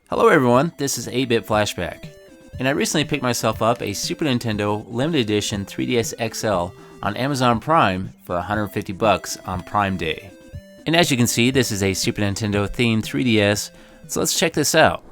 Hello everyone, this is 8-Bit Flashback, and I recently picked myself up a Super Nintendo Limited Edition 3DS XL on Amazon Prime for $150 on Prime Day. And as you can see, this is a Super Nintendo themed 3DS, so let's check this out.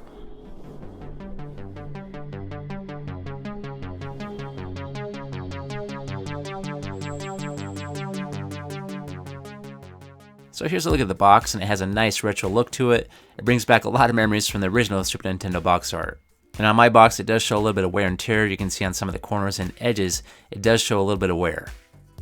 So here's a look at the box, and it has a nice retro look to it. It brings back a lot of memories from the original Super Nintendo box art. And on my box, it does show a little bit of wear and tear. You can see on some of the corners and edges, it does show a little bit of wear.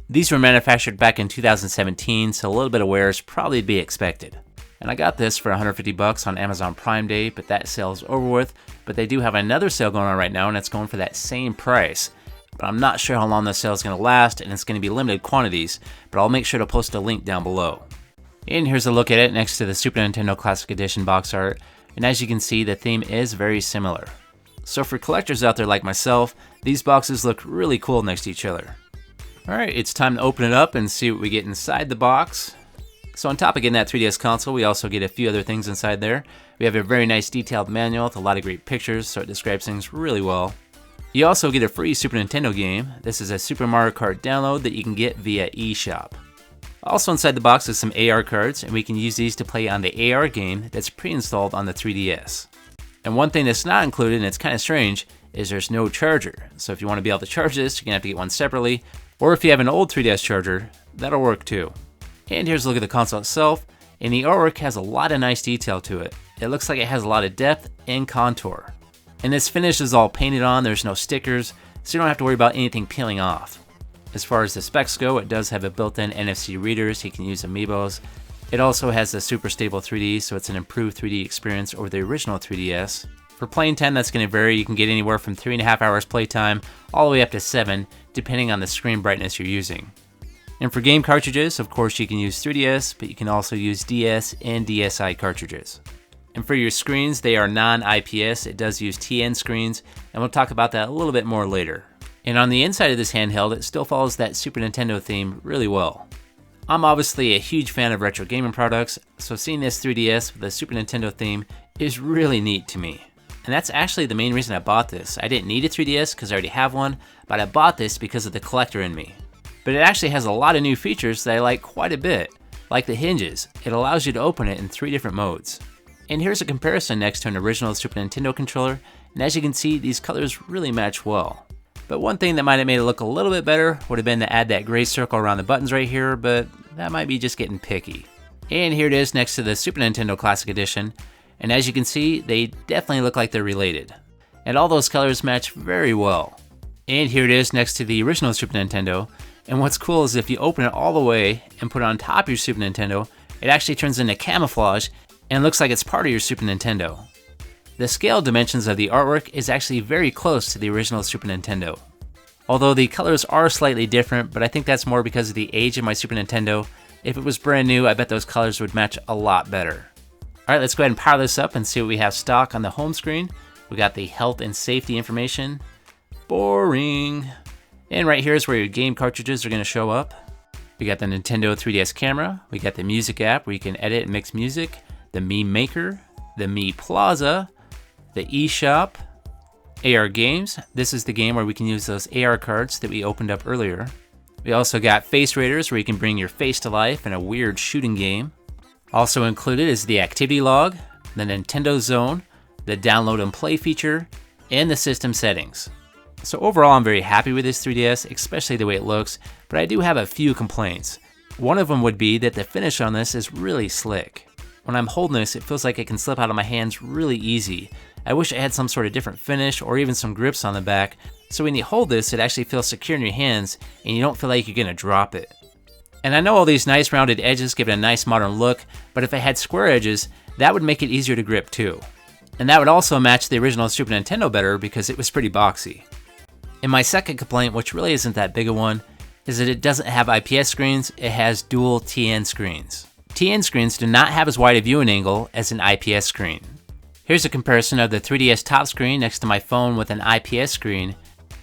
These were manufactured back in 2017, so a little bit of wear is probably to be expected. And I got this for $150 on Amazon Prime Day, but that sale is over with. But they do have another sale going on right now, and it's going for that same price. But I'm not sure how long the sale is going to last, and it's going to be limited quantities, but I'll make sure to post a link down below. And here's a look at it next to the Super Nintendo Classic Edition box art, and as you can see, the theme is very similar. So for collectors out there like myself, these boxes look really cool next to each other. Alright, it's time to open it up and see what we get inside the box. So on top of getting that 3DS console, we also get a few other things inside there. We have a very nice detailed manual with a lot of great pictures, so it describes things really well. You also get a free Super Nintendo game. This is a Super Mario Kart download that you can get via eShop. Also inside the box is some AR cards, and we can use these to play on the AR game that's pre-installed on the 3DS. And one thing that's not included, and it's kind of strange, is there's no charger. So if you want to be able to charge this, you're going to have to get one separately, or if you have an old 3DS charger, that'll work too. And here's a look at the console itself, and the artwork has a lot of nice detail to it. It looks like it has a lot of depth and contour. And this finish is all painted on, there's no stickers, so you don't have to worry about anything peeling off. As far as the specs go, it does have a built-in NFC reader, so you can use Amiibos. It also has the Super Stable 3D, so it's an improved 3D experience over the original 3DS. For playing time, that's going to vary. You can get anywhere from 3.5 hours playtime all the way up to 7, depending on the screen brightness you're using. And for game cartridges, of course you can use 3DS, but you can also use DS and DSi cartridges. And for your screens, they are non-IPS. It does use TN screens, and we'll talk about that a little bit more later. And on the inside of this handheld, it still follows that Super Nintendo theme really well. I'm obviously a huge fan of retro gaming products, so seeing this 3DS with a Super Nintendo theme is really neat to me. And that's actually the main reason I bought this. I didn't need a 3DS because I already have one, but I bought this because of the collector in me. But it actually has a lot of new features that I like quite a bit, like the hinges. It allows you to open it in 3 different modes. And here's a comparison next to an original Super Nintendo controller, and as you can see, these colors really match well. But one thing that might have made it look a little bit better would have been to add that gray circle around the buttons right here, but that might be just getting picky. And here it is next to the Super Nintendo Classic Edition, and as you can see, they definitely look like they're related. And all those colors match very well. And here it is next to the original Super Nintendo, and what's cool is if you open it all the way and put it on top of your Super Nintendo, it actually turns into camouflage and looks like it's part of your Super Nintendo. The scale dimensions of the artwork is actually very close to the original Super Nintendo. Although the colors are slightly different, but I think that's more because of the age of my Super Nintendo. If it was brand new, I bet those colors would match a lot better. Alright, let's go ahead and power this up and see what we have stock on the home screen. We got the health and safety information. Boring. And right here is where your game cartridges are going to show up. We got the Nintendo 3DS camera. We got the music app where you can edit and mix music. The Meme Maker. The Me Plaza. The eShop, AR games. This is the game where we can use those AR cards that we opened up earlier. We also got Face Raiders where you can bring your face to life in a weird shooting game. Also included is the activity log, the Nintendo Zone, the download and play feature, and the system settings. So overall, I'm very happy with this 3DS, especially the way it looks, but I do have a few complaints. One of them would be that the finish on this is really slick. When I'm holding this, it feels like it can slip out of my hands really easy. I wish I had some sort of different finish or even some grips on the back, so when you hold this, it actually feels secure in your hands and you don't feel like you're gonna drop it. And I know all these nice rounded edges give it a nice modern look, but if it had square edges, that would make it easier to grip too. And that would also match the original Super Nintendo better because it was pretty boxy. And my second complaint, which really isn't that big a one, is that it doesn't have IPS screens, it has dual TN screens. TN screens do not have as wide a viewing angle as an IPS screen. Here's a comparison of the 3DS top screen next to my phone with an IPS screen,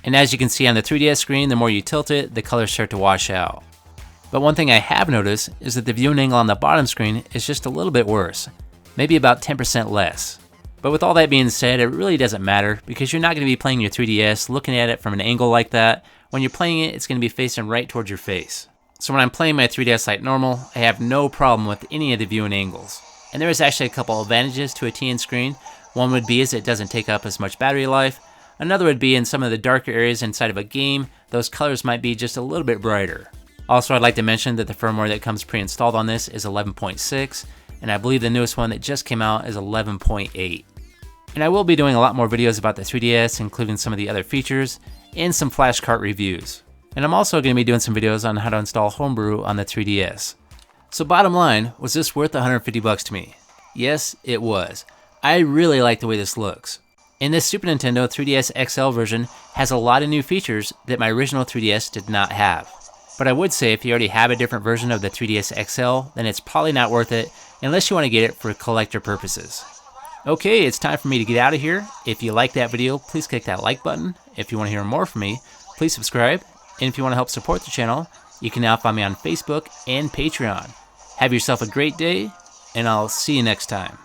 and as you can see on the 3DS screen, the more you tilt it, the colors start to wash out. But one thing I have noticed is that the viewing angle on the bottom screen is just a little bit worse, maybe about 10% less. But with all that being said, it really doesn't matter because you're not going to be playing your 3DS looking at it from an angle like that. When you're playing it, it's going to be facing right towards your face. So when I'm playing my 3DS like normal, I have no problem with any of the viewing angles. And there is actually a couple advantages to a TN screen. One would be is it doesn't take up as much battery life. Another would be in some of the darker areas inside of a game, those colors might be just a little bit brighter. Also, I'd like to mention that the firmware that comes pre-installed on this is 11.6, and I believe the newest one that just came out is 11.8. And I will be doing a lot more videos about the 3DS, including some of the other features, and some flash cart reviews. And I'm also going to be doing some videos on how to install Homebrew on the 3DS. So bottom line, was this worth $150 to me? Yes, it was. I really like the way this looks. And this Super Nintendo 3DS XL version has a lot of new features that my original 3DS did not have. But I would say if you already have a different version of the 3DS XL, then it's probably not worth it unless you want to get it for collector purposes. Okay, it's time for me to get out of here. If you like that video, please click that like button. If you want to hear more from me, please subscribe. And if you want to help support the channel, you can now find me on Facebook and Patreon. Have yourself a great day, and I'll see you next time.